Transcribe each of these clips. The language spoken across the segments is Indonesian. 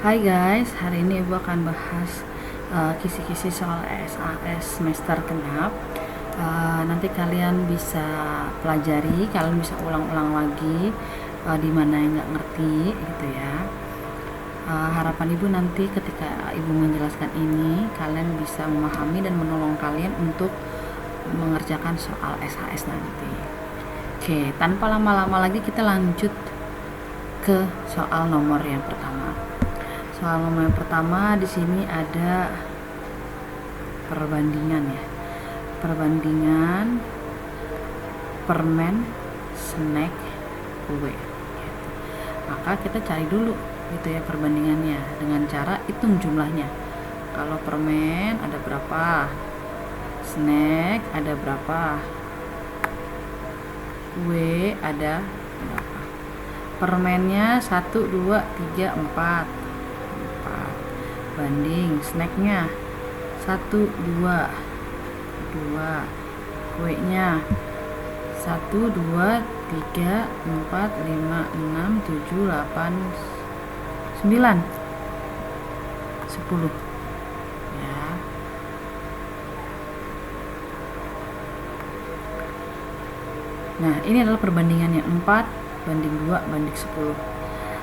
Hai guys, hari ini Ibu akan bahas kisi-kisi soal SAS semester genap. Nanti kalian bisa pelajari, kalian bisa ulang-ulang lagi di mana yang nggak ngerti gitu ya. Harapan Ibu nanti ketika Ibu menjelaskan ini, kalian bisa memahami dan menolong kalian untuk mengerjakan soal SAS nanti. Oke, tanpa lama-lama lagi kita lanjut ke soal nomor yang pertama. Soal nomor yang pertama di sini ada perbandingan ya. Perbandingan permen, snack, kue. Maka kita cari dulu gitu ya perbandingannya dengan cara hitung jumlahnya. Kalau permen ada berapa? Snack ada berapa? Kue ada berapa? Permennya 1, 2, 3, 4 banding snacknya 1, 2 kuenya 1, 2, 3, 4, 5, 6, 7, 8, 9 10 ya. Nah ini adalah perbandingannya 4 banding 2 banding 10.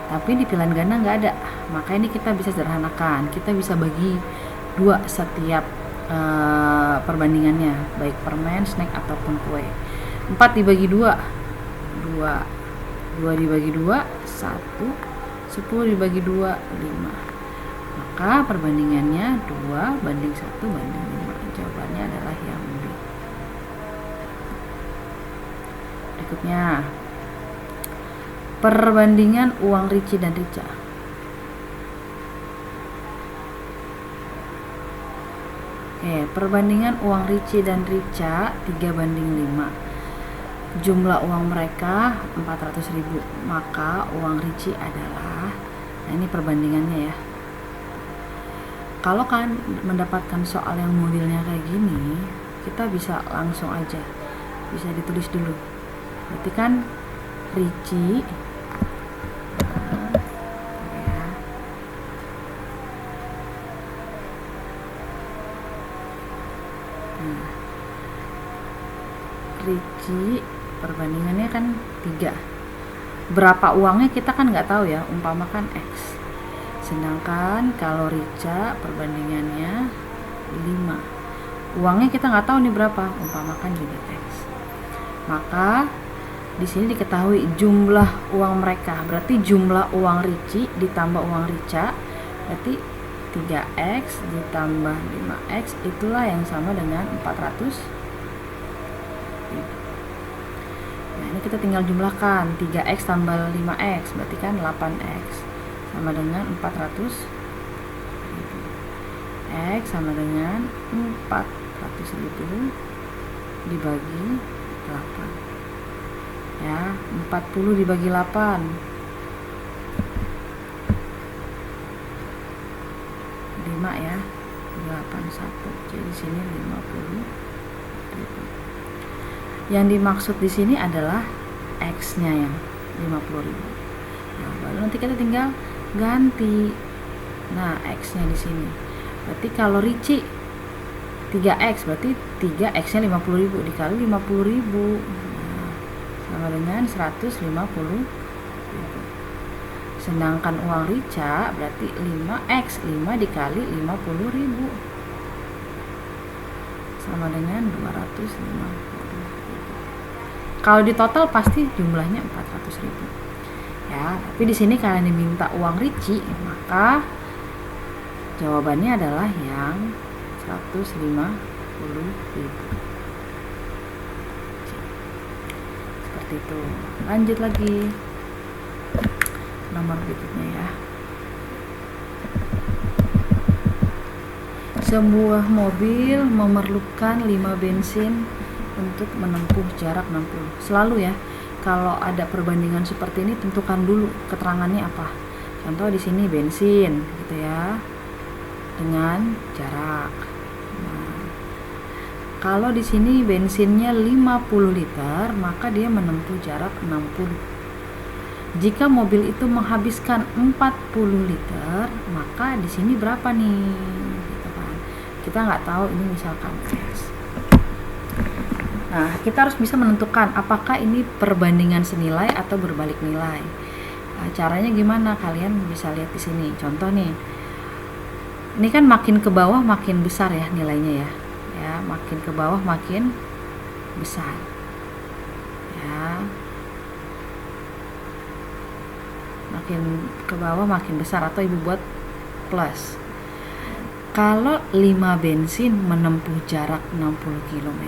Tapi di pilihan ganda nggak ada, maka ini kita bisa sederhanakan, kita bisa bagi 2 setiap perbandingannya, baik permen, snack ataupun kue. 4 dibagi 2 2 dibagi 2 1, 10 dibagi 2 5. Maka perbandingannya 2 banding 1 banding 5. Jawabannya adalah yang B. Berikutnya perbandingan uang Ricci dan Rica. Perbandingan uang Ricci dan Rica 3 banding 5. Jumlah uang mereka 400.000, maka uang Ricci adalah, nah ini perbandingannya ya. Kalau kan mendapatkan soal yang modelnya kayak gini, kita bisa langsung aja, bisa ditulis dulu. Berarti kan Ricci Ricci perbandingannya kan 3. Berapa uangnya kita kan nggak tahu ya, umpamakan X. Sedangkan kalau Rica perbandingannya 5. Uangnya kita nggak tahu nih berapa, umpamakan juga X. Maka di sini diketahui jumlah uang mereka. Berarti jumlah uang Ricci ditambah uang Rica, berarti 3X ditambah 5X itulah yang sama dengan 400. Nah ini kita tinggal jumlahkan 3X tambah 5X berarti kan 8X sama dengan 400. X sama dengan 400.000 dibagi 8 ya. 40 dibagi 8 5 ya, 81. Jadi sini 50.000. Yang dimaksud di sini adalah X-nya yang 50.000. Nah, baru nanti kita tinggal ganti. Nah, X-nya di sini. Berarti kalau Ricci 3X berarti 3X-nya 50.000 dikali 50.000. Nah, sama dengan 150.000. Sedangkan uang Rica berarti 5X, 5 dikali 50.000 sama dengan 250.000. Kalau di total pasti jumlahnya 400.000 ya. Tapi di sini kalian diminta uang Ricci, maka jawabannya adalah yang 150.000. Seperti itu. Lanjut lagi nomor berikutnya ya. Sebuah mobil memerlukan 5 bensin untuk menempuh jarak 60. Selalu ya, kalau ada perbandingan seperti ini tentukan dulu keterangannya apa. Contoh di sini bensin gitu ya, dengan jarak. Nah, kalau di sini bensinnya 50 liter, maka dia menempuh jarak 60. Jika mobil itu menghabiskan 40 liter, maka di sini berapa nih? Gitu kan. Kita nggak tahu ini misalkan X. Nah, kita harus bisa menentukan apakah ini perbandingan senilai atau berbalik nilai. Nah, caranya gimana? Kalian bisa lihat di sini. Contoh nih. Ini kan makin ke bawah makin besar ya nilainya ya. Ya, makin ke bawah makin besar. Ya. Makin ke bawah makin besar, atau ibu buat plus. Kalau 5 bensin menempuh jarak 60 km,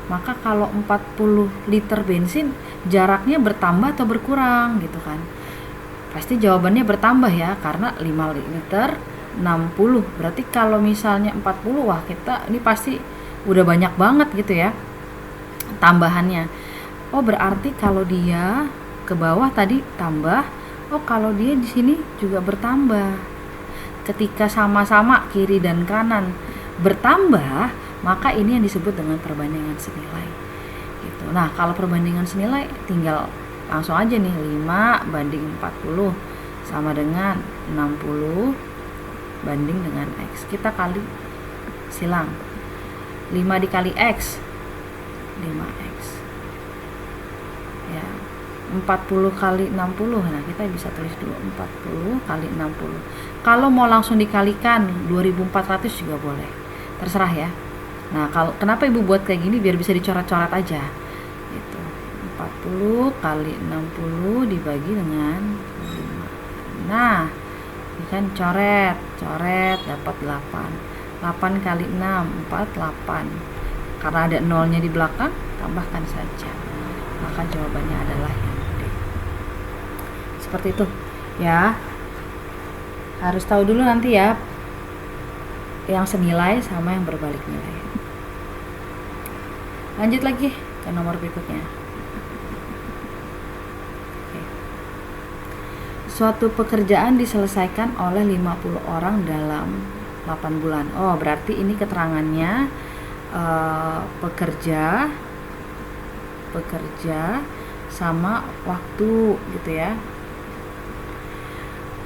maka kalau 40 liter bensin jaraknya bertambah atau berkurang gitu kan. Pasti jawabannya bertambah ya, karena 5 liter 60. Berarti kalau misalnya 40, wah kita ini pasti udah banyak banget gitu ya tambahannya. Oh, berarti kalau dia ke bawah tadi tambah, oh kalau dia di sini juga bertambah. Ketika sama-sama kiri dan kanan bertambah, maka ini yang disebut dengan perbandingan senilai. Gitu. Nah, kalau perbandingan senilai tinggal langsung aja nih, 5 banding 40 sama dengan 60 banding dengan X. Kita kali silang. 5 dikali X 5X. Ya. 40 kali 60. Nah, kita bisa tulis dulu 40 kali 60. Kalau mau langsung dikalikan 2400 juga boleh. Terserah ya. Nah, kalau kenapa ibu buat kayak gini biar bisa dicoret-coret aja. Gitu. 40 kali 60 dibagi dengan 5. Nah, ini kan coret dapat 8. 8 kali 6 48. Karena ada nolnya di belakang, tambahkan saja. Maka jawabannya adalah yang D. Seperti itu ya. Harus tahu dulu nanti ya yang senilai sama yang berbalik nilai. Lanjut lagi ke nomor berikutnya. Oke. Suatu pekerjaan diselesaikan oleh 50 orang dalam 8 bulan. Oh, berarti ini keterangannya pekerja sama waktu gitu ya.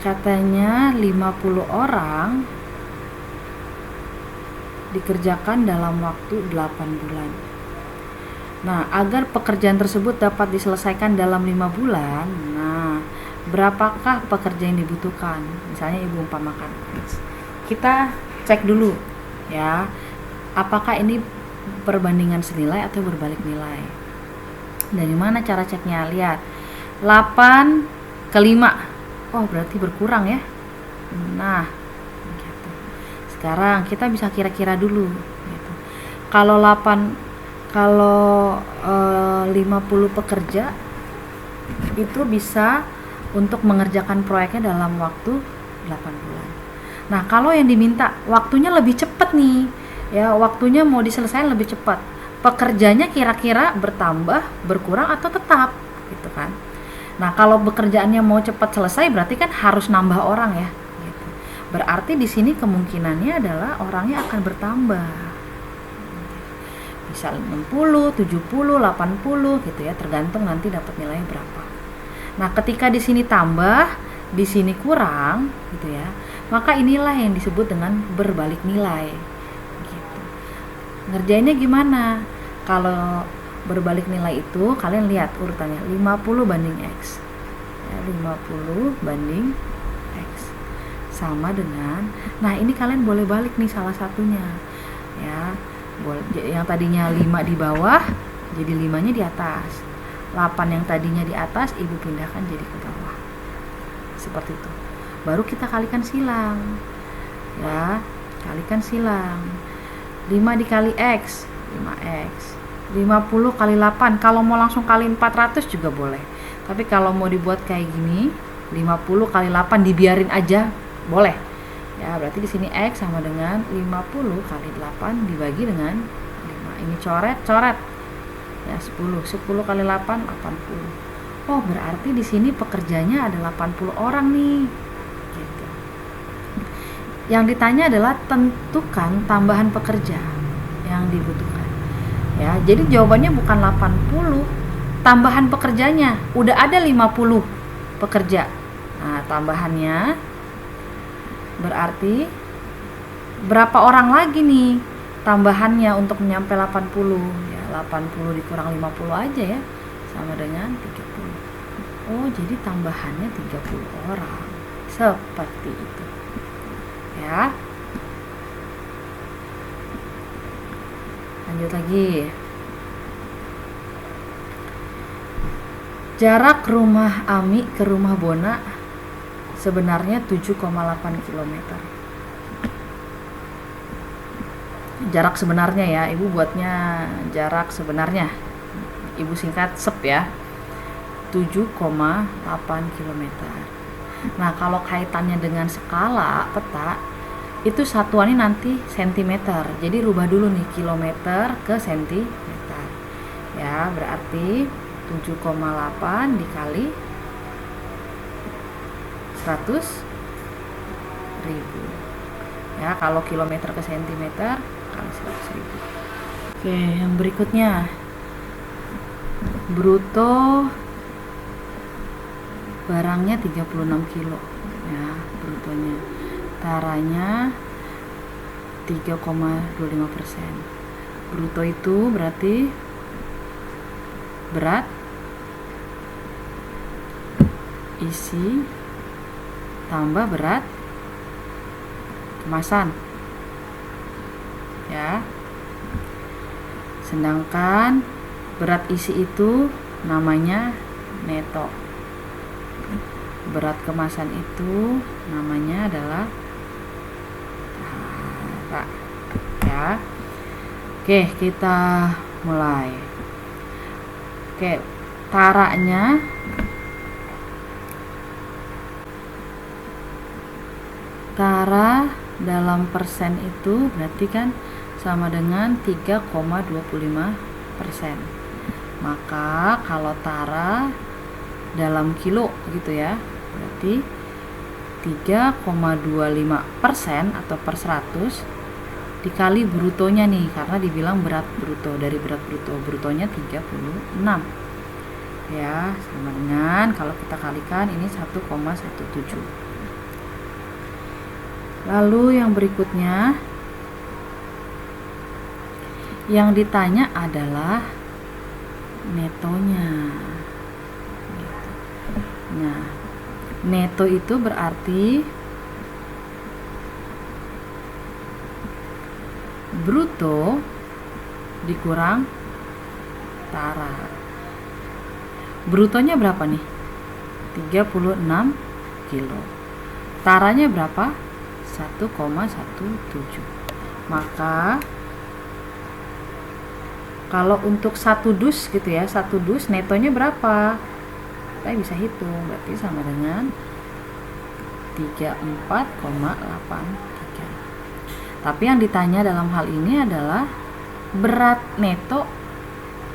Katanya 50 orang dikerjakan dalam waktu 8 bulan. Nah, agar pekerjaan tersebut dapat diselesaikan dalam 5 bulan, nah, berapakah pekerja yang dibutuhkan? Misalnya ibu umpamakan. Kita cek dulu ya, apakah ini perbandingan senilai atau berbalik nilai. Dari mana cara ceknya? Lihat, 8 ke 5. Oh, berarti berkurang ya. Nah, gitu. Sekarang kita bisa kira-kira dulu gitu. Kalau 50 pekerja itu bisa untuk mengerjakan proyeknya dalam waktu 8 bulan. Nah, kalau yang diminta waktunya lebih cepat nih, ya waktunya mau diselesaikan lebih cepat, pekerjanya kira-kira bertambah, berkurang atau tetap, gitu kan? Nah, kalau pekerjaannya mau cepat selesai, berarti kan harus nambah orang ya. Gitu. Berarti di sini kemungkinannya adalah orangnya akan bertambah. Bisa 60, 70, 80 gitu ya, tergantung nanti dapat nilainya berapa. Nah, ketika di sini tambah, di sini kurang, gitu ya, maka inilah yang disebut dengan berbalik nilai. Gitu. Ngerjainnya gimana? Kalau berbalik nilai itu kalian lihat urutannya 50 banding X ya, 50 banding X sama dengan, nah ini kalian boleh balik nih salah satunya ya, yang tadinya 5 di bawah jadi 5-nya di atas, 8 yang tadinya di atas ibu pindahkan jadi ke bawah, seperti itu. Baru kita kalikan silang ya, kalikan silang. 5 dikali X 5X. 50 kali 8, kalau mau langsung kali 400 juga boleh, tapi kalau mau dibuat kayak gini 50 kali 8 dibiarin aja boleh ya. Berarti di sini X sama dengan 50 kali 8 dibagi dengan 5. Ini coret ya, 10 kali 8 80. Oh, berarti di sini pekerjanya ada 80 orang nih gitu. Yang ditanya adalah tentukan tambahan pekerja yang dibutuhkan ya. Jadi jawabannya bukan 80, tambahan pekerjanya udah ada 50 pekerja. Nah, tambahannya berarti berapa orang lagi nih tambahannya untuk nyampe 80? Ya, 80 dikurang 50 aja ya, sama dengan 30. Oh, jadi tambahannya 30 orang. Seperti itu. Ya. Lanjut lagi. Jarak rumah Ami ke rumah Bona sebenarnya 7,8 km. Jarak sebenarnya ya, Ibu buatnya jarak sebenarnya. Ibu singkat SEP ya. 7,8 km. Nah, kalau kaitannya dengan skala peta, itu satuannya nanti sentimeter. Jadi rubah dulu nih kilometer ke sentimeter. Ya, berarti 7,8 dikali 100.000. Ya, kalau kilometer ke sentimeter kali 100.000. Oke, yang berikutnya bruto barangnya 36 kilo ya, brutonya. Taranya 3,25%. Bruto itu berarti berat, isi, tambah berat kemasan ya. Sedangkan berat isi itu namanya neto, berat kemasan itu namanya adalah tara ya. Oke, kita mulai. Oke, taranya tara dalam persen itu berarti kan sama dengan 3,25%. Maka kalau tara dalam kilo gitu ya, berarti 3,25% atau per 100 dikali brutonya nih, karena dibilang berat bruto, dari berat bruto, brutonya 36 ya, sama dengan kalau kita kalikan ini 1,17. Lalu yang berikutnya yang ditanya adalah netonya. Nah, neto itu berarti bruto dikurang tara. Brutonya berapa nih? 36 kilo. Taranya berapa? 1,17. Maka kalau untuk satu dus gitu ya, satu dus netonya berapa? Kita bisa hitung, berarti sama dengan 34,83. Tapi yang ditanya dalam hal ini adalah berat neto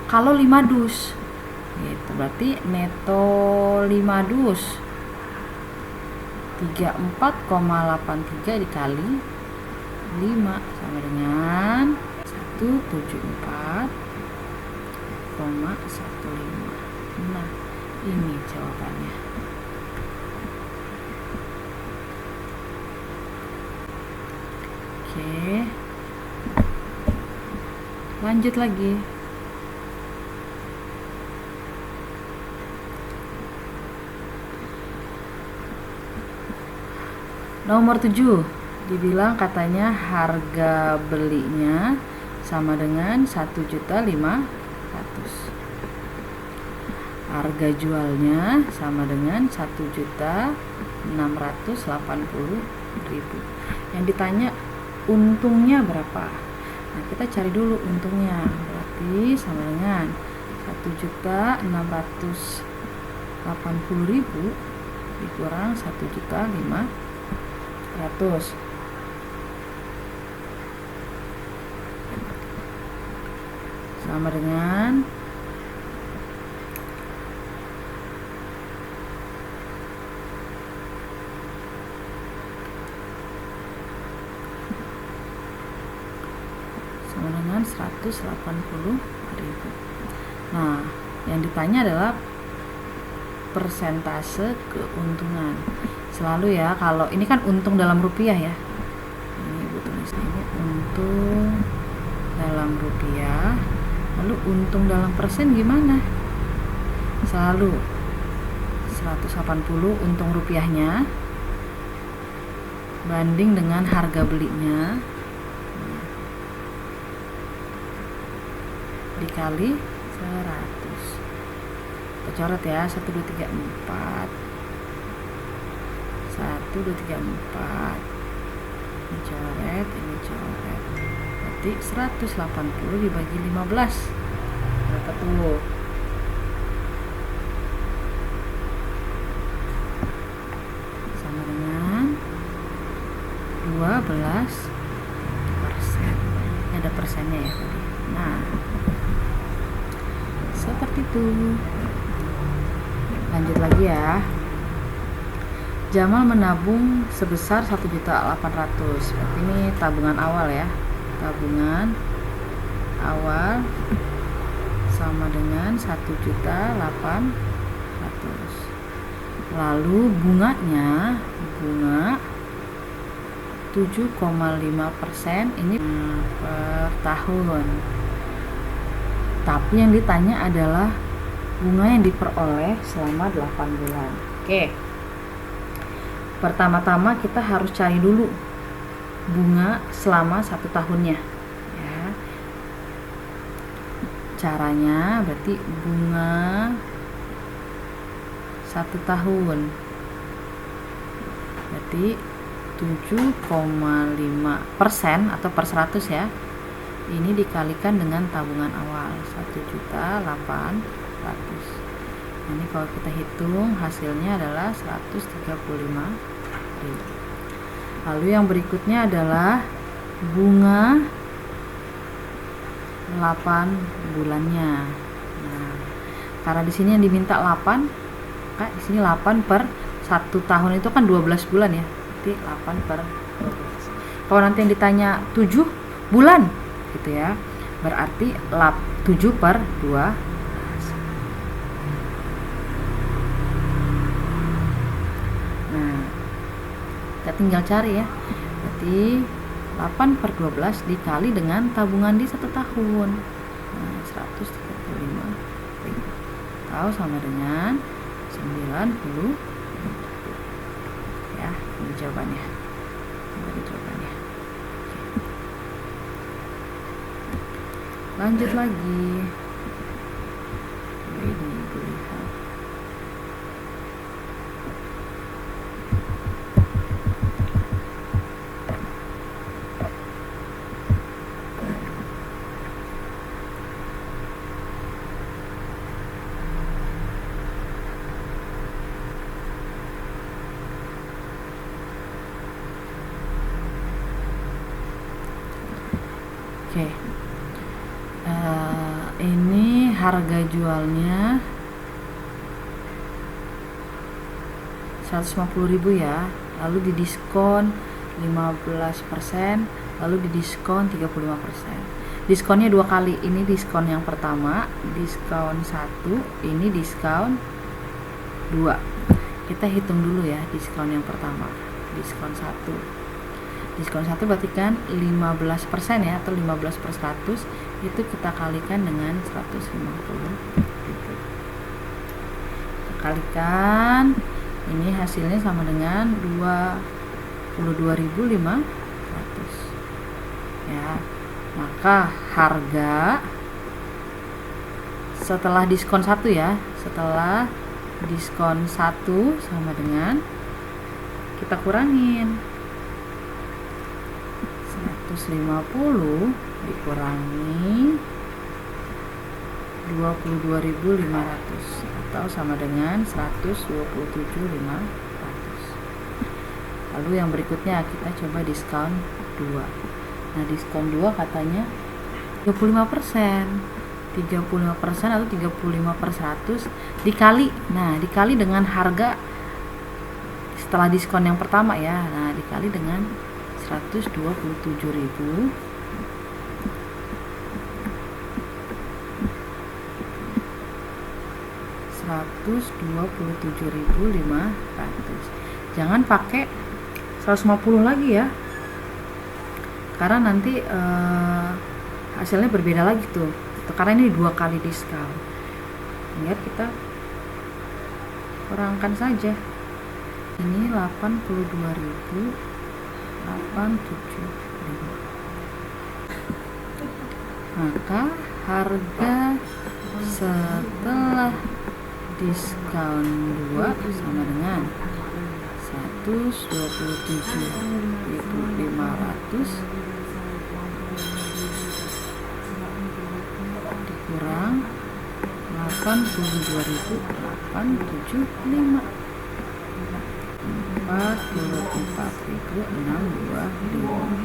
kalau 5 dus. Gitu, berarti neto 5 dus 34,83 dikali 5 sama dengan 174,15. Nah, ini jawabannya. Oke, lanjut lagi. Nomor 7 dibilang katanya harga belinya sama dengan 1.500.000. Harga jualnya sama dengan 1.680.000. Yang ditanya untungnya berapa? Nah, kita cari dulu untungnya. Berarti sama dengan 1.680.000 dikurang 1.500.000. Sama dengan 180.000. Nah, yang ditanya adalah persentase keuntungan. Selalu ya, kalau ini kan untung dalam rupiah ya. Ini Ibu tulis ini untung dalam rupiah. Lalu untung dalam persen gimana? Selalu 180 untung rupiahnya banding dengan harga belinya dikali 100. Kita coret ya, 1 2 3 4. 1 2 3 4. Ini coret, ini coret. Berarti 180 dibagi 15. Berapa tuh? Sama dengan 12%. Ada persennya ya tadi. Nah, seperti itu. Lanjut lagi ya. Jamal menabung sebesar 1.800.000. Berarti ini tabungan awal ya. Tabungan awal sama dengan 1.800.000. Lalu bunganya, bunga 7,5% ini per tahun. Tapi yang ditanya adalah bunga yang diperoleh selama 8 bulan. Oke. Pertama-tama kita harus cari dulu bunga selama 1 tahunnya. Ya. Caranya berarti bunga 1 tahun. Berarti 7,5% atau per 100 ya. Ini dikalikan dengan tabungan awal 1.800.000. Ini kalau kita hitung hasilnya adalah 135.000. Lalu yang berikutnya adalah bunga 8 bulannya. Nah, karena di sini yang diminta 8, maka di sini 8 per 1 tahun itu kan 12 bulan ya. Berarti 8 per 12. Kalau nanti yang ditanya 7 bulan gitu ya, berarti 7 per 2. Nah, kita tinggal cari ya. Berarti 8 per 12 dikali dengan tabungan di 1 tahun. Nah, 135.000. Tahu sama dengan 90. Ya, ini jawabannya. Ini jawabannya. Lanjut lagi. Ini Ibu lihat. Oke. Ini harga jualnya 150.000 ya, lalu didiskon 15%, lalu didiskon 35%. Diskonnya 2 kali. Ini diskon yang pertama, diskon 1, ini diskon 2. Kita hitung dulu ya diskon yang pertama. Diskon 1. Diskon 1 berarti kan 15% ya, atau 15 per 100, itu kita kalikan dengan 150.000. Kita kalikan, ini hasilnya sama dengan 22.500 ya. Maka harga setelah diskon 1 ya, setelah diskon 1 sama dengan, kita kurangin 150 dikurangi 22.500 atau sama dengan 127.500. Lalu yang berikutnya kita coba diskon 2. Nah, diskon 2 katanya 35%. 35% atau 35 per 100 dikali. Nah, dikali dengan harga setelah diskon yang pertama ya. Nah, dikali dengan 127.000 127.000 127.500. Jangan pakai 150 lagi ya, karena nanti hasilnya berbeda lagi tuh, karena ini 2 kali diskon. Biar kita kurangkan saja, ini 82.875. Maka harga setelah diskon 2 sama dengan 127.500 dikurang 82.875, 44.625.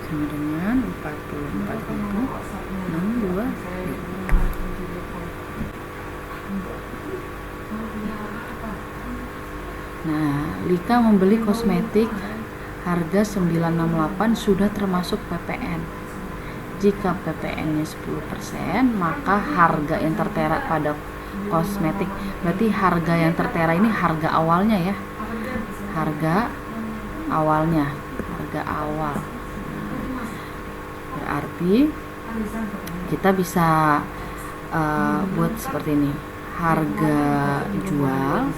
Sama dengan 44.625. Nah, Lika membeli kosmetik harga 968 sudah termasuk PPN. Jika PPN-nya 10%, maka harga yang tertera pada kosmetik, berarti harga yang tertera ini harga awalnya ya, harga awalnya, harga awal. Berarti kita bisa buat seperti ini, harga jual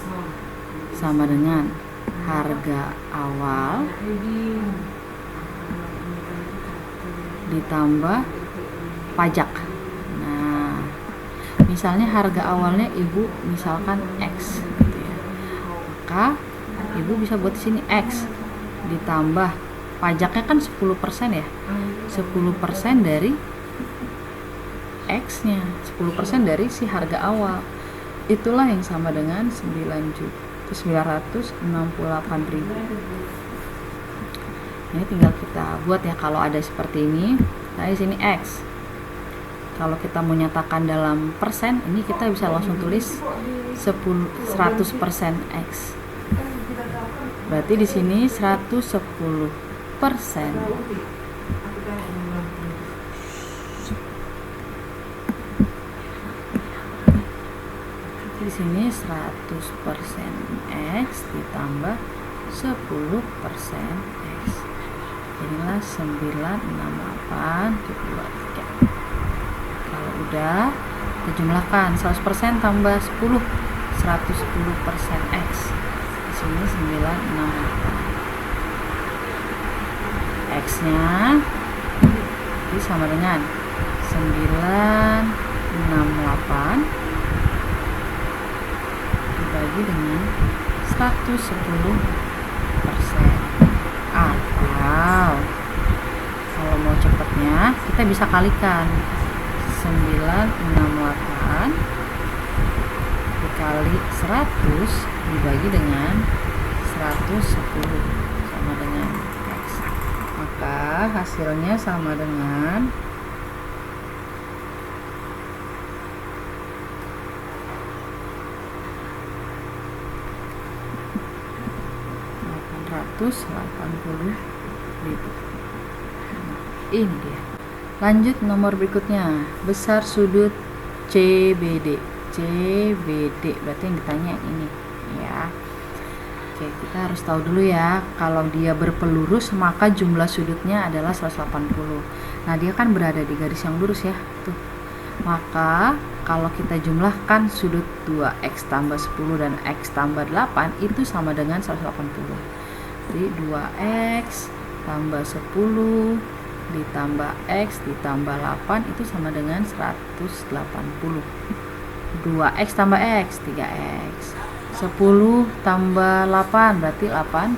sama dengan harga awal ditambah pajak. Nah, misalnya harga awalnya ibu misalkan X gitu ya, maka ibu bisa buat di sini X ditambah pajaknya kan 10% ya, 10% dari X nya, 10% dari si harga awal, itulah yang sama dengan 9.968.000. Ini tinggal kita buat ya, kalau ada seperti ini. Nah, di sini X. Kalau kita mau nyatakan dalam persen, ini kita bisa langsung tulis 100% X. Berarti di sini 110%. Di sini 100% X ditambah 10% X. Inilah 968.23. Kalau udah dijumlahkan 100% tambah 10, 110% X. Di sini 968. X-nya ini sama dengan 968 dibagi dengan 110%. Atau kalau mau cepatnya kita bisa kalikan 968 dikali 100 dibagi dengan 110 sama dengan X. Maka hasilnya sama dengan 880.000. Ini dia. Lanjut nomor berikutnya, besar sudut CBD. CBD berarti yang ditanya ini ya. Oke, kita harus tahu dulu ya, kalau dia berpelurus maka jumlah sudutnya adalah 180. Nah, dia kan berada di garis yang lurus ya, tuh. Maka kalau kita jumlahkan sudut 2x tambah 10 dan x tambah 8 itu sama dengan 180. Jadi 2x tambah 10 ditambah x ditambah 8 itu sama dengan 180. 2x tambah x 3x, 10 tambah 8 berarti 18,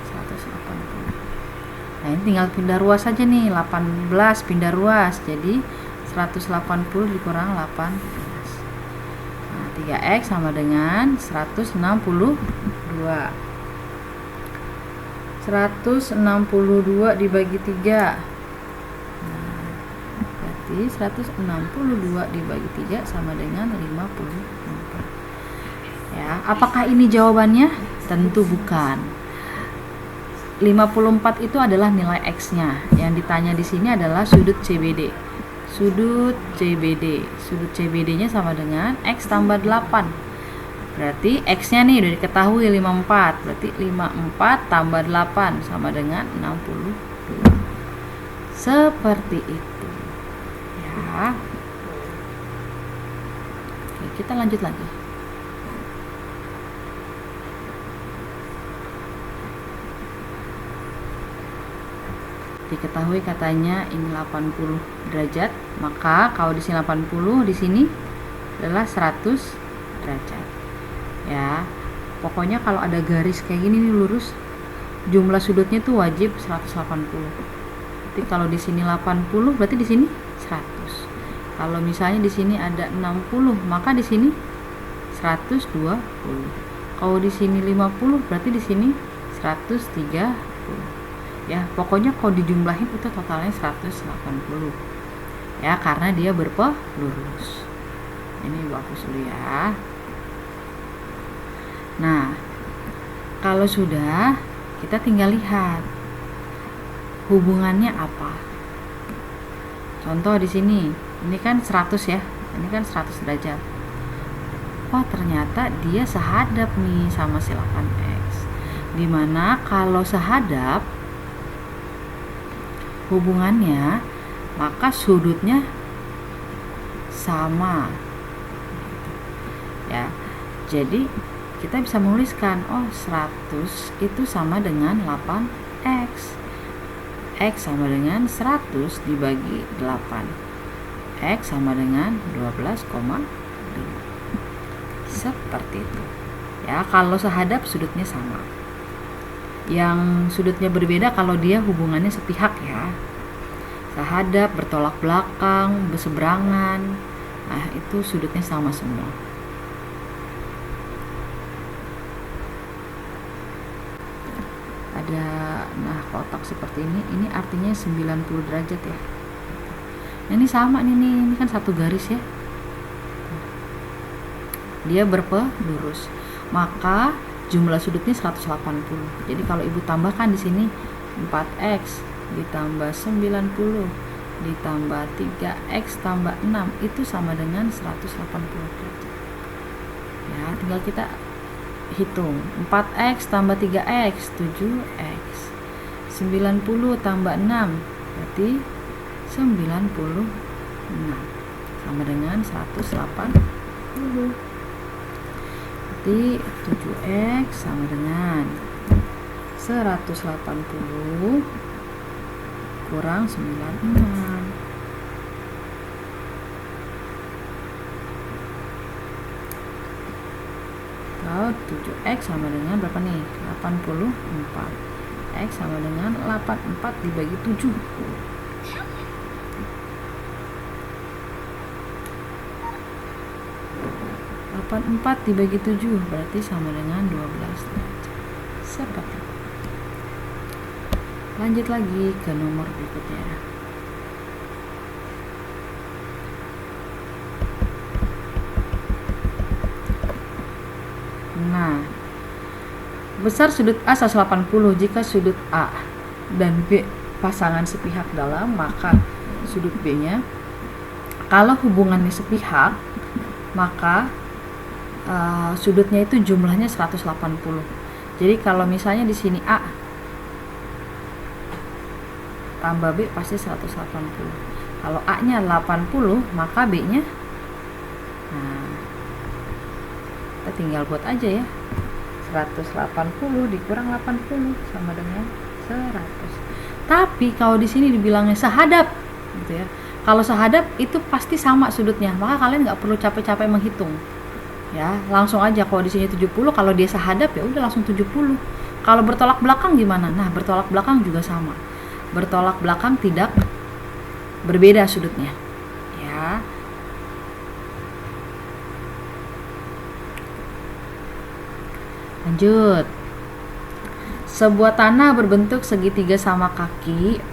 180. Nah, ini tinggal pindah ruas saja nih, 18 pindah ruas jadi 180 dikurang 18. Nah, 3x sama dengan 162. 162 dibagi 3. Nah, berarti 162 dibagi 3 sama dengan 54. Ya, apakah ini jawabannya? Tentu bukan. 54 itu adalah nilai X-nya. Yang ditanya di sini adalah sudut CBD. Sudut CBD. Sudut CBD-nya sama dengan X tambah 8. Berarti X-nya nih udah diketahui 54. Berarti 54 tambah 8 sama dengan 62. Seperti itu. Ya. Oke, kita lanjut lagi. Diketahui katanya ini 80 derajat, maka kalau di sini 80, di sini adalah 100 derajat. Ya. Pokoknya kalau ada garis kayak gini nih lurus, jumlah sudutnya tuh wajib 180. Jadi kalau di sini 80, berarti di sini 100. Kalau misalnya di sini ada 60, maka di sini 120. Kalau di sini 50, berarti di sini 130. Ya, pokoknya kalau dijumlahin itu totalnya 180. Ya, karena dia berpelurus. Ini bagus dulu ya. Nah, kalau sudah, kita tinggal lihat hubungannya apa. Contoh di sini, ini kan 100 ya. Ini kan 100 derajat. Oh, ternyata dia sehadap nih sama si 8X. Dimana kalau sehadap hubungannya, maka sudutnya sama. Ya. Jadi kita bisa menuliskan, oh 100 itu sama dengan 8X. X sama dengan 100 dibagi 8. X sama dengan 12,5. Seperti itu. Ya, kalau sehadap sudutnya sama. Yang sudutnya berbeda kalau dia hubungannya sepihak ya. Sehadap, bertolak belakang, berseberangan. Nah, itu sudutnya sama semua. Ada kotak seperti ini artinya 90 derajat ya. Nah, ini sama ini kan satu garis ya. Dia berpelurus. Maka jumlah sudutnya 180. Jadi kalau Ibu tambahkan di sini 4X ditambah 90 ditambah 3X tambah 6 itu sama dengan 180 derajat. Ya, tinggal kita hitung. 4X tambah 3X 7X. 90 tambah 6 berarti 96 sama dengan 180. Berarti 7X sama dengan 180 kurang 96. Kalau 7X sama dengan berapa nih? 84. X sama dengan 84 dibagi 7. 84 dibagi 7 berarti sama dengan 12 derajat. Seperti itu. Lanjut lagi ke nomor berikutnya. Nah, besar sudut A 180 jika sudut A dan B pasangan sepihak dalam, maka sudut B-nya kalau hubungannya sepihak, maka sudutnya itu jumlahnya 180. Jadi kalau misalnya di sini A tambah B pasti 180. Kalau A-nya 80, maka B-nya kita tinggal buat aja ya. 180 dikurang 80 sama dengan 100. Tapi kalau di sini dibilangnya sehadap gitu ya. Kalau sehadap itu pasti sama sudutnya, maka kalian nggak perlu capek-capek menghitung. Ya, langsung aja kalau di sini 70, kalau dia sehadap ya udah langsung 70. Kalau bertolak belakang gimana? Nah, bertolak belakang juga sama. Bertolak belakang tidak berbeda sudutnya. Ya. Lanjut. Sebuah tanah berbentuk segitiga sama kaki.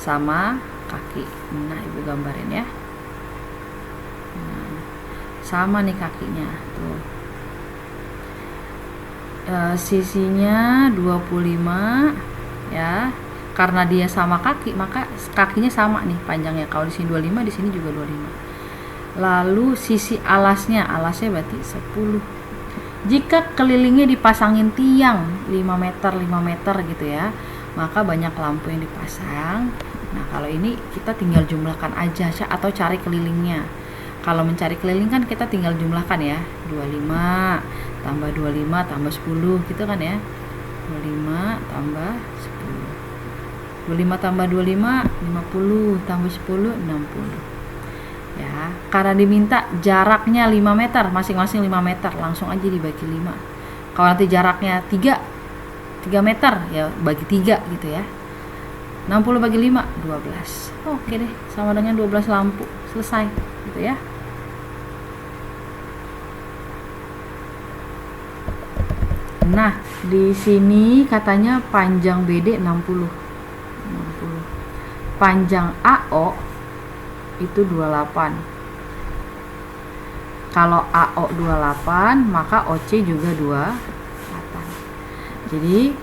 Nah, Ibu gambarin ya. Sama nih kakinya tuh. sisinya 25 ya. Karena dia sama kaki, maka kakinya sama nih panjangnya. Kalau di sini 25, di sini juga 25. Lalu sisi alasnya berarti 10. Jika kelilingnya dipasangin tiang 5 meter gitu ya, maka banyak lampu yang dipasang. Nah, kalau ini kita tinggal jumlahkan aja atau cari kelilingnya. Kalau mencari keliling kan kita tinggal jumlahkan ya. 25 tambah 25 tambah 10 gitu kan ya. 25 tambah 10. 25 tambah 25 50 tambah 10 60 ya. Karena diminta jaraknya 5 meter, masing-masing 5 meter, langsung aja dibagi 5. Kalau nanti jaraknya 3 meter ya bagi 3 gitu ya. 60 bagi 5 12. Oke deh, sama dengan 12 lampu. Selesai gitu ya. Nah, di sini katanya panjang BD 60. Panjang AO itu 28. Kalau AO 28, maka OC juga 28. Jadi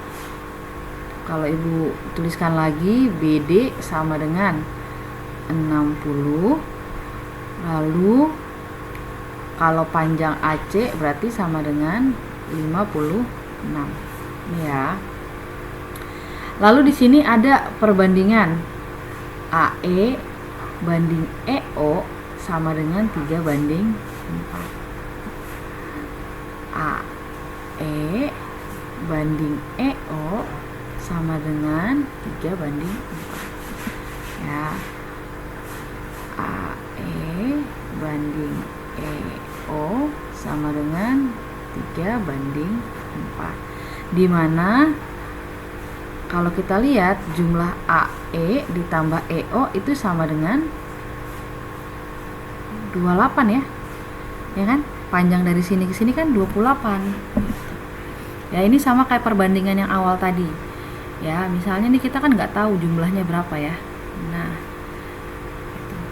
kalau Ibu tuliskan lagi, BD sama dengan 60. Lalu kalau panjang AC berarti sama dengan 56. Ini ya. Lalu di sini ada perbandingan AE banding EO sama dengan 3 banding 4. AE banding EO sama dengan 3 banding 4. Ya. AE banding EO sama dengan 3 banding 4. Dimana kalau kita lihat jumlah AE ditambah EO itu sama dengan 28 ya. Ya kan? Panjang dari sini ke sini kan 28. Ya, ini sama kayak perbandingan yang awal tadi. Ya, misalnya nih kita kan nggak tahu jumlahnya berapa ya. Nah,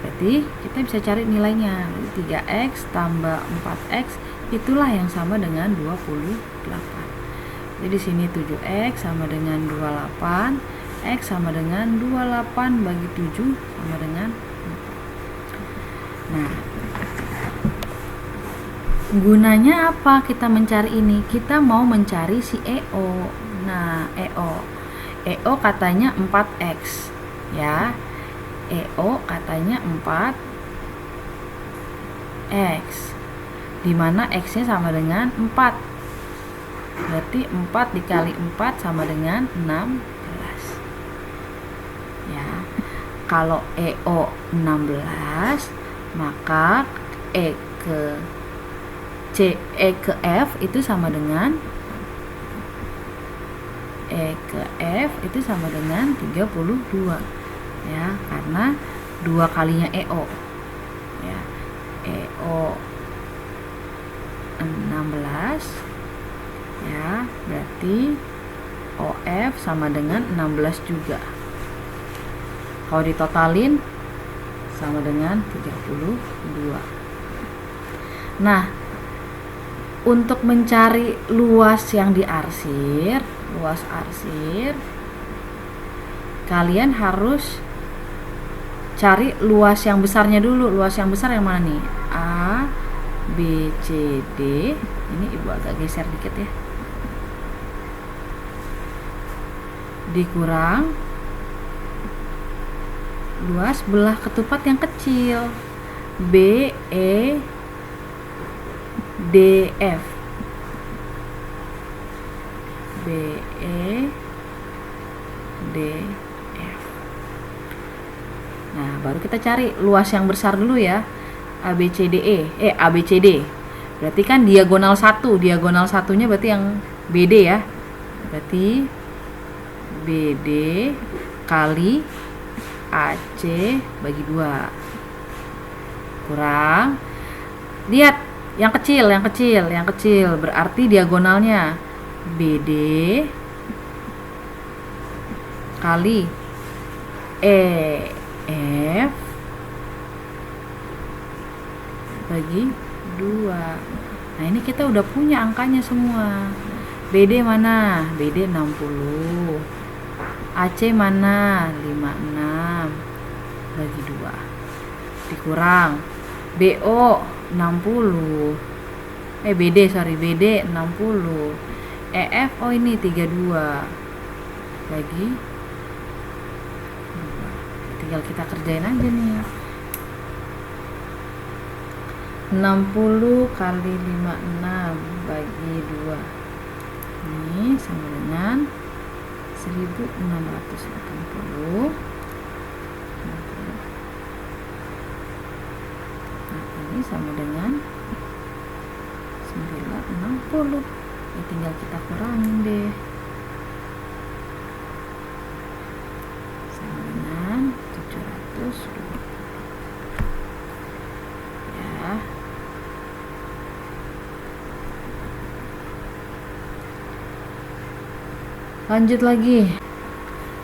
berarti kita bisa cari nilainya. 3x tambah 4x itulah yang sama dengan 28. Jadi di sini 7x sama dengan 28, x sama dengan 28 bagi 7 sama dengan 4. Nah, gunanya apa kita mencari ini? Kita mau mencari si EO. Nah, EO katanya 4x ya. EO katanya 4x. Dimana x-nya sama dengan 4. Berarti 4 dikali 4 sama dengan 16 ya. Kalau EO 16, maka E ke F itu sama dengan 32 ya, karena 2 kalinya EO ya. EO 16 ya, berarti OF sama dengan 16 juga. Kalau ditotalin sama dengan 32. Nah, untuk mencari luas yang diarsir, kalian harus cari luas yang besarnya dulu. Luas yang besar yang mana nih? A, B, C, D. Ini Ibu agak geser dikit ya. Dikurang luas belah ketupat yang kecil B, E, D, F. B, E, D, F. Nah, baru kita cari luas yang besar dulu ya. A, B, C, D, A, B, C, D. Berarti kan diagonal 1. Diagonal satunya berarti yang BD ya. Berarti BD kali AC bagi 2 kurang, lihat yang kecil berarti diagonalnya BD kali EF bagi 2. Nah, ini kita udah punya angkanya semua. BD mana? BD 60. AC mana? 56 bagi 2 dikurang BO 60. BD 60. EF ini 32 bagi 2. Tinggal kita kerjain aja nih. 60 kali 56 bagi 2 ini sama dengan 1680. Nah, ini sama dengan 960. Ini tinggal kita kurangin deh. Sama dengan 720. Ya. Lanjut lagi.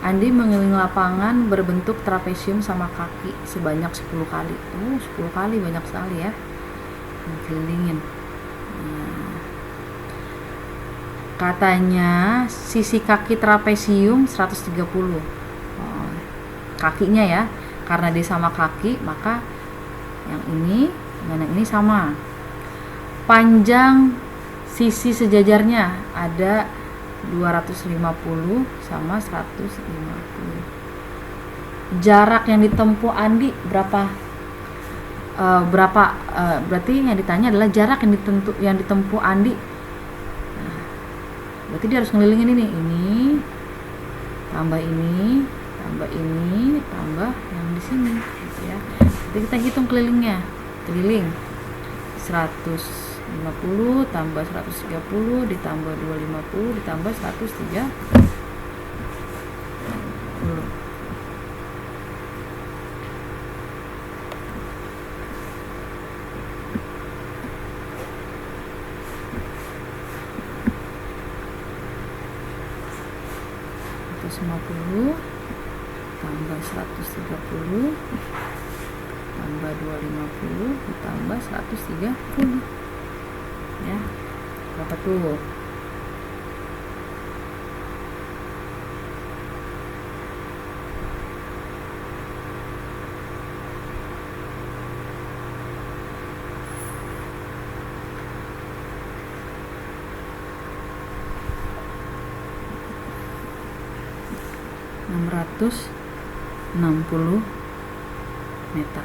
Andi mengelilingi lapangan berbentuk trapesium sama kaki sebanyak 10 kali. 10 kali banyak sekali ya. Mengkelilingin. Katanya sisi kaki trapesium 130. Kakinya ya. Karena dia sama kaki, maka yang ini dengan yang ini sama. Panjang sisi sejajarnya ada 250 sama 150. Jarak yang ditempuh Andi berapa? Berarti yang ditanya adalah jarak yang ditempuh Andi. Nah, berarti dia harus ngelilingin ini tambah ini tambah ini tambah yang di sini gitu ya. Jadi kita hitung kelilingnya. Keliling 150 tambah 130 ditambah 250 ditambah 130. Tambah 130 tambah 250 ditambah 130 ya, berapa tuh? meter.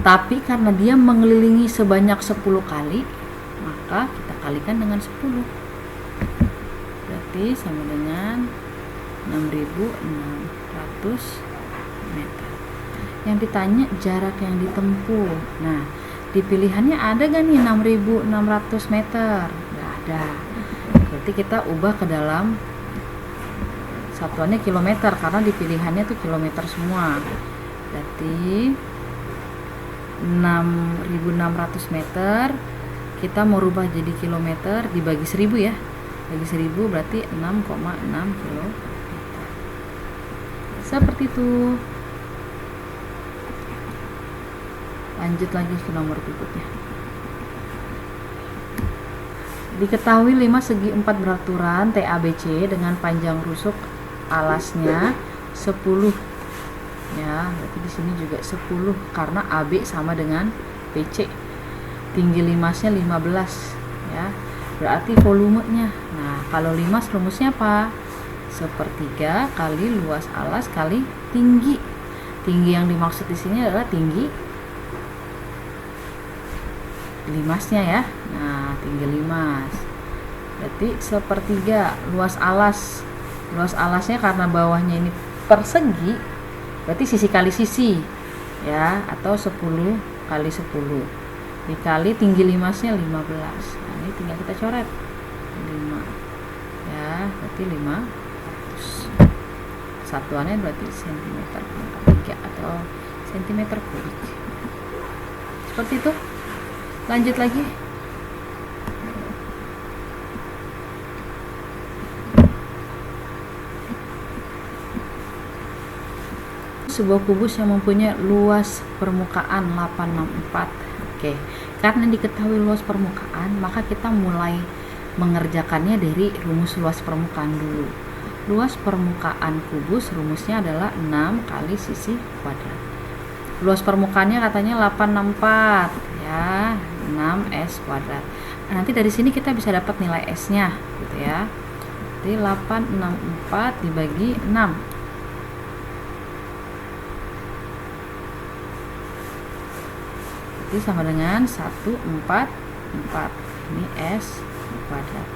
Tapi karena dia mengelilingi sebanyak 10 kali, maka kita kalikan dengan 10. Berarti sama dengan 6.600 meter. Yang ditanya jarak yang ditempuh. Nah, di pilihannya ada gak nih 6.600 meter? Gak ada. Berarti kita ubah ke dalam satuannya kilometer, karena di pilihannya tuh kilometer semua. Berarti 6.600 meter kita mau rubah jadi kilometer, dibagi 1000 ya. Bagi 1000 berarti 6,6 kilometer. Seperti itu. Lanjut lagi ke nomor berikutnya. Diketahui 5 segi 4 beraturan TABC dengan panjang rusuk alasnya 10 ya, berarti di sini juga 10 karena AB sama dengan BC. Tinggi limasnya 15 ya, berarti volumenya. Nah, kalau limas rumusnya apa? 1/3 kali luas alas kali tinggi. Tinggi yang dimaksud di sini adalah tinggi limasnya ya. Nah, tinggi limas berarti 1/3 luas alas. Luas alasnya karena bawahnya ini persegi, berarti sisi kali sisi ya, atau 10 kali 10 dikali tinggi limasnya 15. Nah, ini tinggal kita coret 5 ya, berarti 500. Satuannya berarti cm per 3 atau cm kubik. Seperti itu. Lanjut lagi. Sebuah kubus yang mempunyai luas permukaan 864. Oke, karena diketahui luas permukaan, maka kita mulai mengerjakannya dari rumus luas permukaan dulu. Luas permukaan kubus rumusnya adalah 6 kali sisi kuadrat. Luas permukaannya katanya 864 ya, 6s kuadrat. Nah, nanti dari sini kita bisa dapat nilai s-nya gitu ya. Jadi 864 dibagi 6. Jadi sama dengan 144. Ini s kuadrat.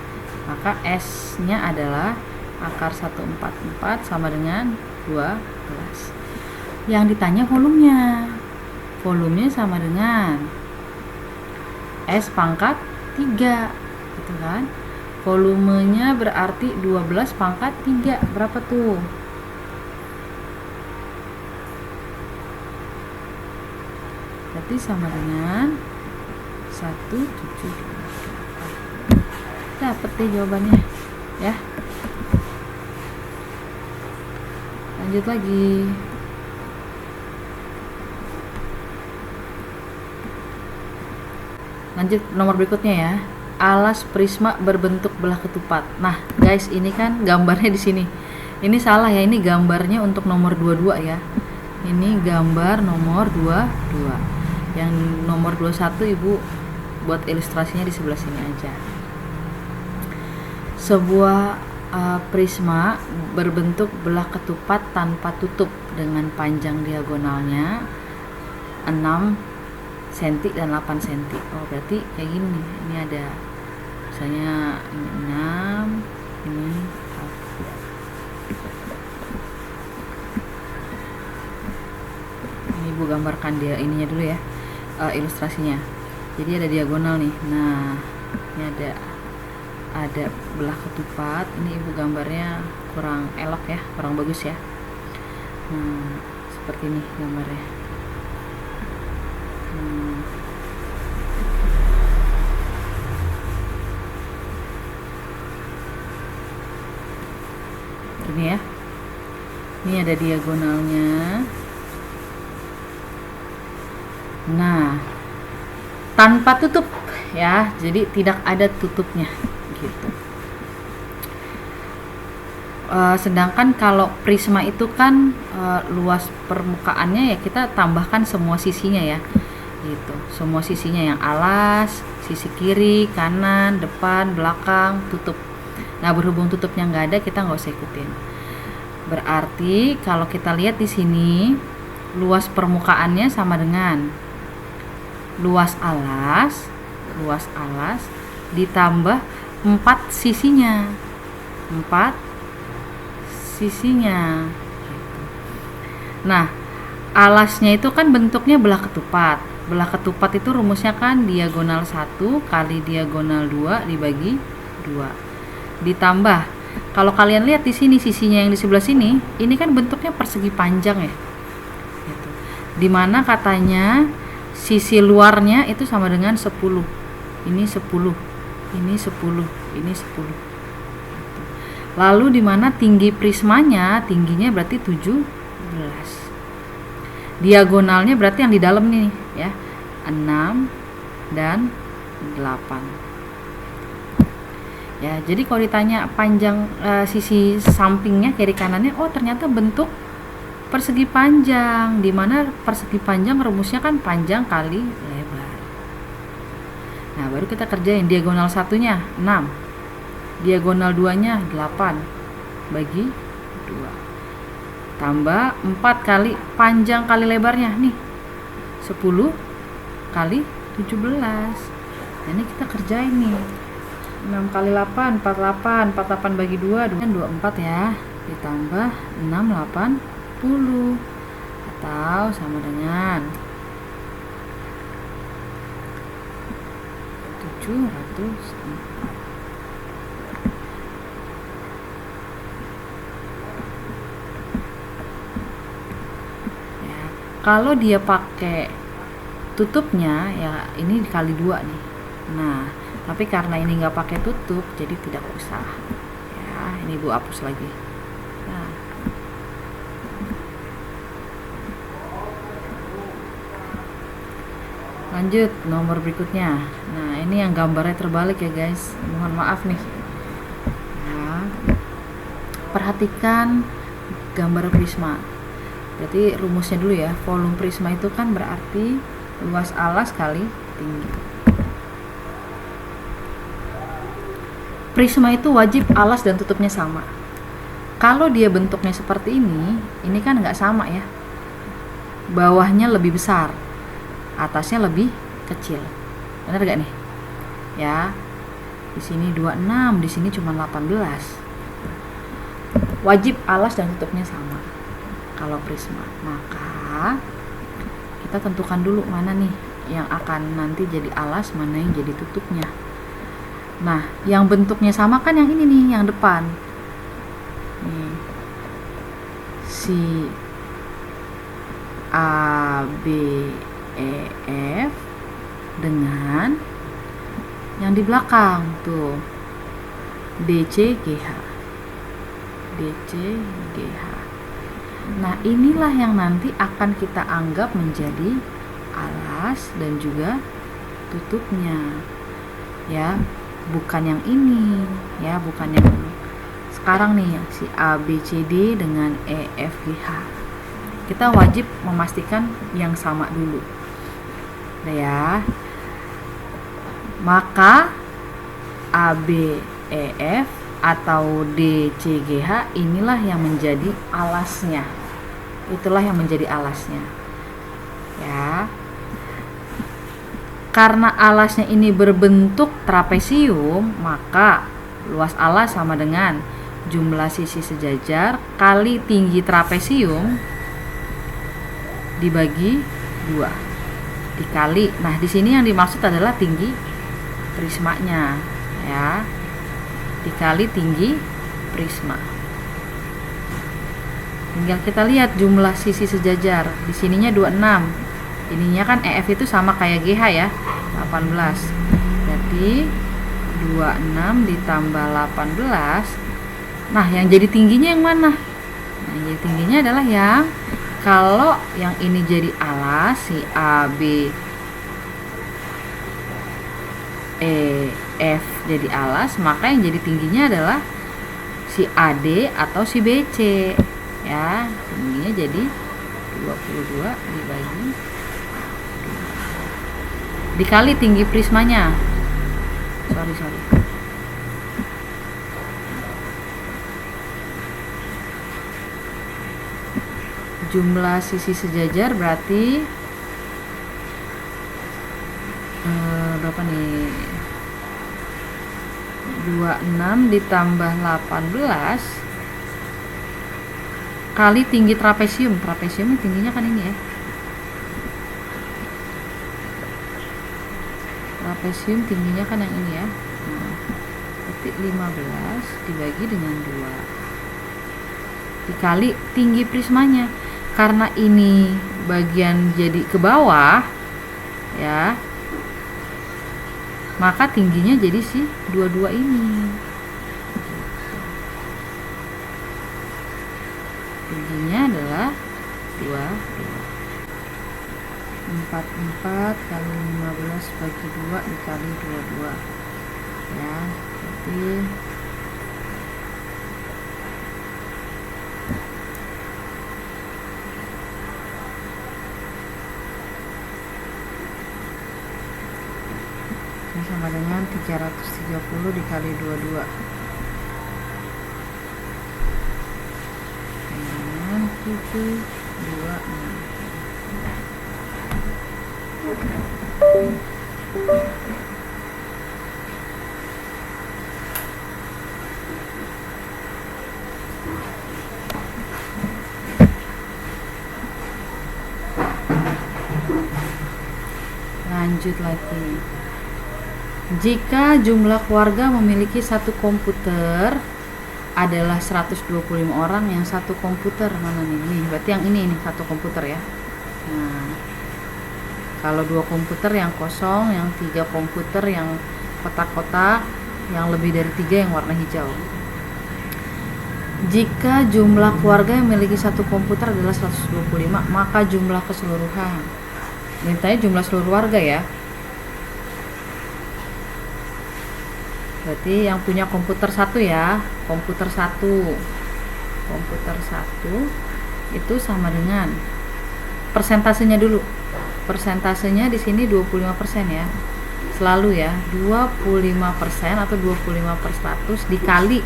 Maka s-nya adalah akar 144 sama dengan 12. Yang ditanya volumenya. Volumenya sama dengan S pangkat 3 gitu kan. Volumenya berarti 12 pangkat 3. Berapa tuh? Berarti sama dengan 1728. Dapat deh jawabannya ya. Lanjut lagi. Lanjut nomor berikutnya ya. Alas prisma berbentuk belah ketupat. Nah, guys, ini kan gambarnya di sini. Ini salah ya, ini gambarnya untuk nomor 22 ya. Ini gambar nomor 22. Yang nomor 21 Ibu buat ilustrasinya di sebelah sini aja. Sebuah prisma berbentuk belah ketupat tanpa tutup dengan panjang diagonalnya 6 cm dan 8 cm. Oh, berarti kayak gini nih. Ini ada misalnya ini 6, ini 8. Ini Ibu gambarkan dia ininya dulu ya, ilustrasinya. Jadi ada diagonal nih. Nah, ini ada belah ketupat. Ini Ibu gambarnya kurang elok ya, kurang bagus ya. Nah, seperti ini gambarnya. Ini ya. Ini ada diagonalnya. Nah, tanpa tutup ya. Jadi tidak ada tutupnya gitu. Sedangkan kalau prisma itu kan luas permukaannya ya kita tambahkan semua sisinya ya. Gitu. Semua sisinya yang alas, sisi kiri, kanan, depan, belakang, tutup. Nah, berhubung tutupnya nggak ada, kita nggak usah ikutin. Berarti kalau kita lihat di sini, luas permukaannya sama dengan luas alas ditambah 4 sisinya. 4 sisinya. Gitu. Nah, alasnya itu kan bentuknya belah ketupat. Belah ketupat itu rumusnya kan diagonal 1 kali diagonal 2 dibagi 2. Ditambah, kalau kalian lihat di sini sisinya yang di sebelah sini, ini kan bentuknya persegi panjang ya. Gitu. Dimana katanya sisi luarnya itu sama dengan 10. Ini 10, ini 10, ini 10. Gitu. Lalu dimana tinggi prismanya, tingginya berarti 17. Diagonalnya berarti yang di dalam nih ya, 6 dan 8. Ya, jadi kalau ditanya panjang sisi sampingnya kiri kanannya, oh ternyata bentuk persegi panjang, dimana persegi panjang rumusnya kan panjang kali lebar. Nah, baru kita kerjain diagonal satunya 6, diagonal 2-nya 8 bagi 2, tambah 4 kali panjang kali lebarnya nih 10 kali 17. Nah, ini kita kerjain nih 6 kali 8, 48 bagi 2, 24 ya, ditambah 6, 80 atau sama dengan 704. Ya, kalau dia pakai tutupnya ya ini dikali 2 nih. Nah, tapi karena ini nggak pakai tutup, jadi tidak usah. Ya, ini Ibu hapus lagi. Nah. Lanjut nomor berikutnya. Nah, ini yang gambarnya terbalik ya guys. Mohon maaf nih. Nah, perhatikan gambar prisma. Berarti rumusnya dulu ya. Volume prisma itu kan berarti luas alas kali tinggi. Prisma itu wajib alas dan tutupnya sama. Kalau dia bentuknya seperti ini kan nggak sama ya. Bawahnya lebih besar, atasnya lebih kecil. Benar gak nih? Ya. Di sini 26, di sini cuma 18. Wajib alas dan tutupnya sama kalau prisma. Maka kita tentukan dulu mana nih yang akan nanti jadi alas, mana yang jadi tutupnya. Nah, yang bentuknya sama kan yang ini nih, yang depan. Nih. Si A, B, E, F dengan yang di belakang tuh D, C, G, H. D, C, G, H. Nah, inilah yang nanti akan kita anggap menjadi alas dan juga tutupnya. Ya, bukan yang ini, ya, bukan yang sekarang nih, si A, B, C, D dengan E, F, G, H. Kita wajib memastikan yang sama dulu. Udah ya. Maka A, B, E, F atau D, C, G, H inilah yang menjadi alasnya. Itulah yang menjadi alasnya. Ya. Karena alasnya ini berbentuk trapesium, maka luas alas sama dengan jumlah sisi sejajar kali tinggi trapesium dibagi 2 dikali. Nah, di sini yang dimaksud adalah tinggi prismanya, ya. Dikali tinggi prisma. Tinggal kita lihat jumlah sisi sejajar. Di sininya 26. Ininya kan EF itu sama kayak GH ya, 18. Berarti 26 ditambah 18. Nah, yang jadi tingginya yang mana? Nah, yang jadi tingginya adalah yang kalau yang ini jadi alas, si A, B, E, F jadi alas, maka yang jadi tingginya adalah si AD atau si BC. Ya, tingginya jadi 22 dikali tinggi prismanya. Sorry. Jumlah sisi sejajar berarti berapa nih? 26 ditambah 18 kali tinggi trapesium. Trapesium tingginya kan ini ya. Trapesium tingginya kan yang ini ya. Nah, berarti 15 dibagi dengan 2 dikali tinggi prismanya. Karena ini bagian jadi ke bawah ya, maka tingginya jadi si 22 ini. Tingginya adalah 22. 44 kali 15 bagi 2 dikali 22 ya, berarti ini sama dengan 330 dikali 22 dengan 726. Lanjut lagi. Jika jumlah keluarga memiliki satu komputer adalah 125 orang, yang satu komputer mana nih? Nih, berarti yang ini satu komputer ya. Nah, kalau 2 komputer yang kosong, yang 3 komputer yang kotak-kotak, yang lebih dari 3 yang warna hijau. Jika jumlah keluarga yang memiliki satu komputer adalah 125, maka jumlah keseluruhan mintanya jumlah seluruh warga ya. Berarti yang punya komputer 1 ya, komputer 1 itu sama dengan persentasenya dulu. Persentasenya di sini 25% ya. Selalu ya, 25% atau 25/100 dikali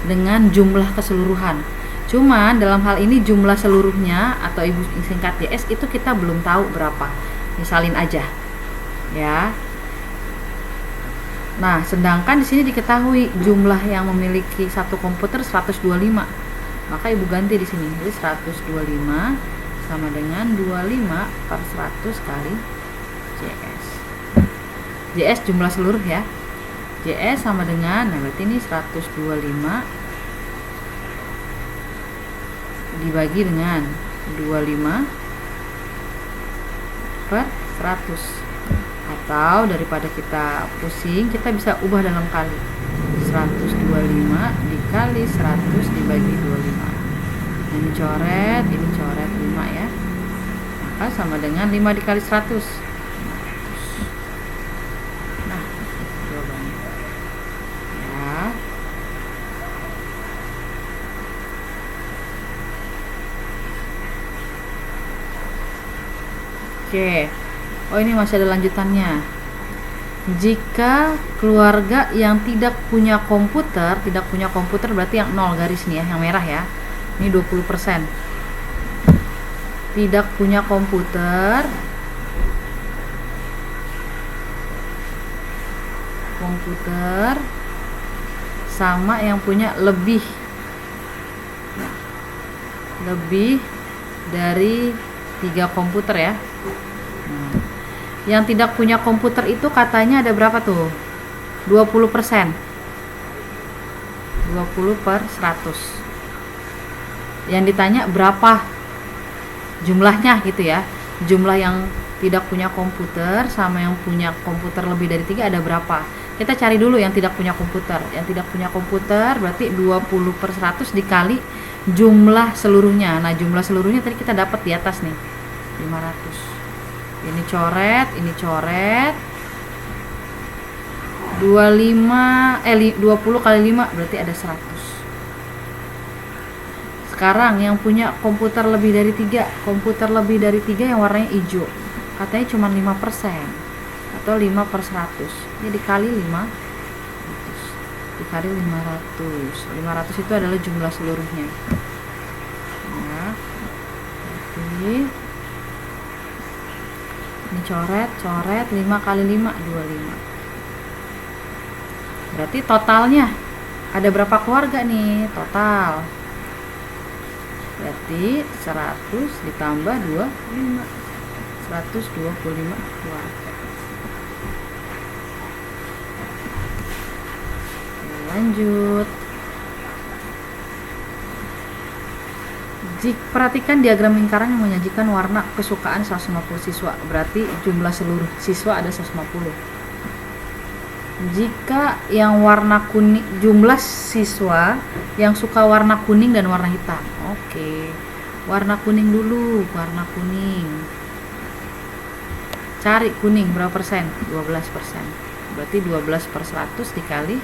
dengan jumlah keseluruhan. Cuman dalam hal ini jumlah seluruhnya atau ibu singkat JS itu kita belum tahu berapa. Misalin aja. Ya. Nah, sedangkan di sini diketahui jumlah yang memiliki satu komputer 125. Maka ibu ganti di sini. Jadi 125 sama dengan 25/100 kali JS. JS jumlah seluruh ya. JS sama dengan, nah berarti ini 125 dibagi dengan 25/100. Atau daripada kita pusing, kita bisa ubah dalam kali. 125 dikali 100 dibagi 25. Ini coret 5 ya. Maka sama dengan 5 dikali 100. Nah, jawabannya. Ya. Oke. Oh, ini masih ada lanjutannya. Jika keluarga yang tidak punya komputer berarti yang 0 garis nih ya, yang merah ya. Ini 20%. Tidak punya komputer sama yang punya lebih dari 3 komputer ya. Yang tidak punya komputer itu katanya ada berapa tuh? 20%. 20/100. Yang ditanya berapa jumlahnya gitu ya. Jumlah yang tidak punya komputer sama yang punya komputer lebih dari 3 ada berapa? Kita cari dulu yang tidak punya komputer. Yang tidak punya komputer berarti 20/100 dikali jumlah seluruhnya. Nah, jumlah seluruhnya tadi kita dapat di atas nih. 500. Ini coret 20 kali 5 berarti ada 100. Sekarang yang punya komputer lebih dari 3 yang warnanya hijau katanya cuma 5% atau 5/100. Ini dikali 500 itu adalah jumlah seluruhnya ya. Berarti ini coret 5 kali 5 25. Berarti totalnya ada berapa keluarga nih total? Berarti 100 ditambah 25, 125 keluarga. Lanjut. Perhatikan diagram lingkaran yang menyajikan warna kesukaan 150 siswa. Berarti jumlah seluruh siswa ada 150. Jika yang warna kuning, jumlah siswa yang suka warna kuning dan warna hitam. Oke. Warna kuning dulu, warna kuning. Cari kuning berapa persen? 12%. Berarti 12/100 dikali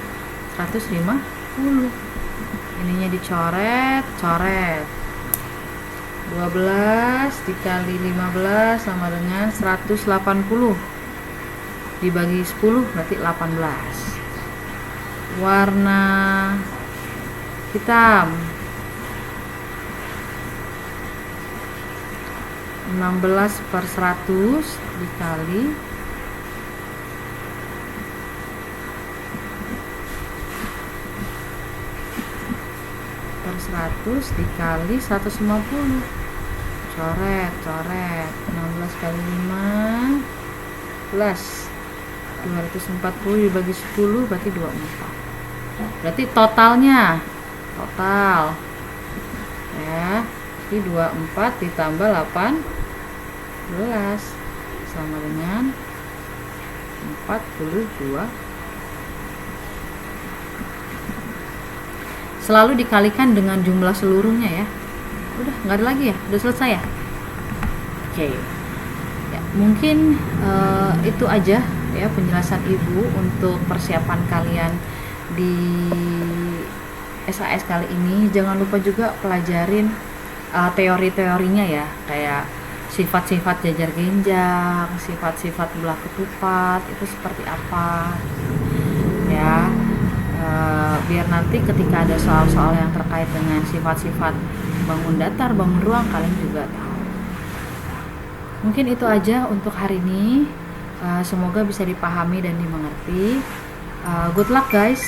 150. Ininya dicoret, 12 dikali 15 sama dengan 180 dibagi 10 berarti 18. Warna hitam 16/100 dikali 100 dikali 150. Coret 16 kali 15 240 dibagi 10 berarti 24. Berarti total ya, ini 24 ditambah 18 sama dengan 42. Selalu dikalikan dengan jumlah seluruhnya ya. Udah nggak ada lagi ya, udah selesai ya. Oke. Ya, mungkin itu aja ya penjelasan ibu untuk persiapan kalian di SAS kali ini. Jangan lupa juga pelajarin teori-teorinya ya, kayak sifat-sifat jajar genjang, sifat-sifat belah ketupat itu seperti apa ya. Biar nanti ketika ada soal-soal yang terkait dengan sifat-sifat bangun datar, bangun ruang, kalian juga tahu. Mungkin itu aja untuk hari ini. Semoga bisa dipahami dan dimengerti. Good luck guys.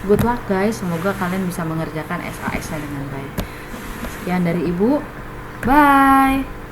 Good luck guys. Semoga kalian bisa mengerjakan SAS-nya dengan baik. Sekian dari Ibu. Bye.